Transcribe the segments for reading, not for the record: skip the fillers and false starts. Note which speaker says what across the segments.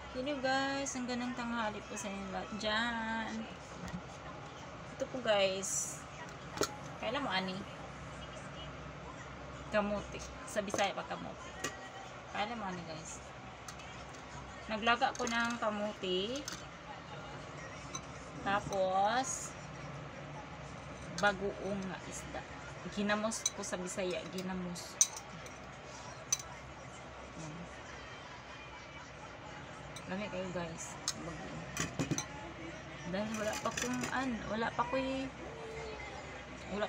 Speaker 1: Hello guys, ang ganang tanghali po sa inyo lahat dyan. Ito po guys, kailan mo ani? Kamuti. Sa Bisaya pa kamuti. Kailan mo ani guys? Naglaga ko ng kamuti. Tapos, bagoong nga isda. Ginamos ko sa Bisaya, ginamos. Lami kayo guys. Bagoong. Dahil wala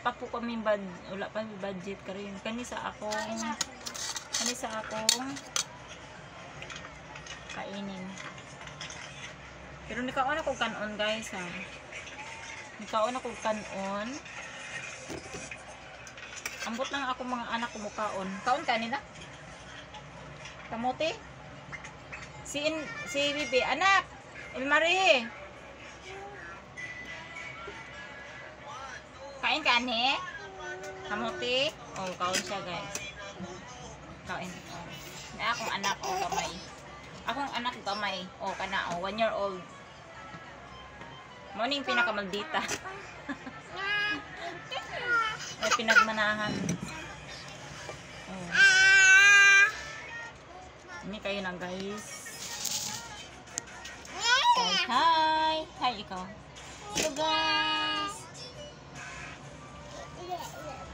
Speaker 1: pa po kami wala pa budget karon kani sa akong kainin. Pero nikaon ako kanon guys ha. Nikaon ako kanon. Ambot lang ako mga anak ko mukaon. Kaon kanina? Kamote? Si Bibi, anak! Ilmari! Kain ka ani? Kamote? Oh, kaon siya guys. Kain. Na akong anak o kamay. Akong anak kamay. Oh, kana o 1 year old. Morning pinakamaldita. May pinagmanahan. Oh. Ini kayo na guys. Say hi. Hi ikaw. Hello guys.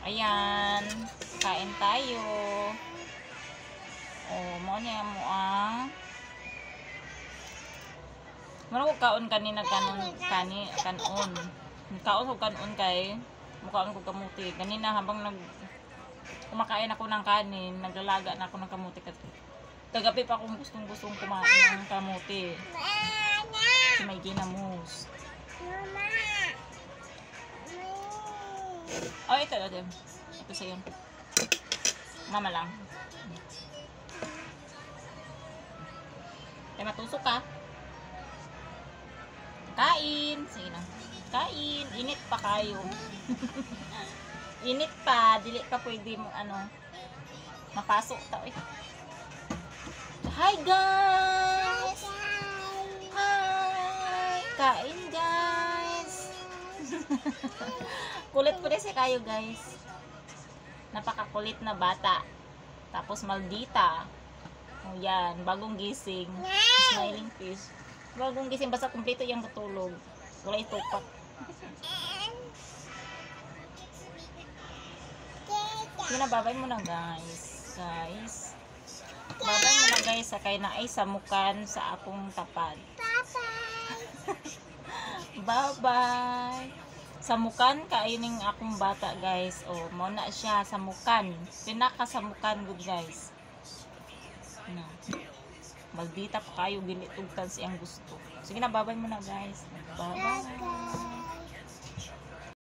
Speaker 1: Ayan. Kain tayo. Oh, mo niya mo ang Mano ko kaon kanina kanon. Kaon ko kanon kay mukhaon ko kamuti. Kanina habang kumakain ako ng kanin, naglalaga na ako ng kamuti. Kagabi pa akong gustong kumain ng kamuti. Kasi may ginamos. Oh, ito. Ito sa'yo. Mama lang. Kaya matusok ka. Kain. Sige na. Kain. Init pa kayo. Init pa. Dili pa pwede mong mapasok tao eh. Hi guys! Hi! Kain guys! Kulit ko rin si kayo guys. Napakakulit na bata. Tapos maldita. O yan, bagong gising. Smiling fish. Bagong gising, basta kumpleto yung matulog. Wala itupak. Babay mo na guys. Babay mo na guys, sakay na ay samukan sa akong tapad. Bye-bye. Samukan kaining akong bata guys. Oh, mo na siya samukan. Pinakasamukan good guys. No. Maldita pa kayo ginitugtan siyang gusto. Sige na, babay mo na guys. Bye-bye.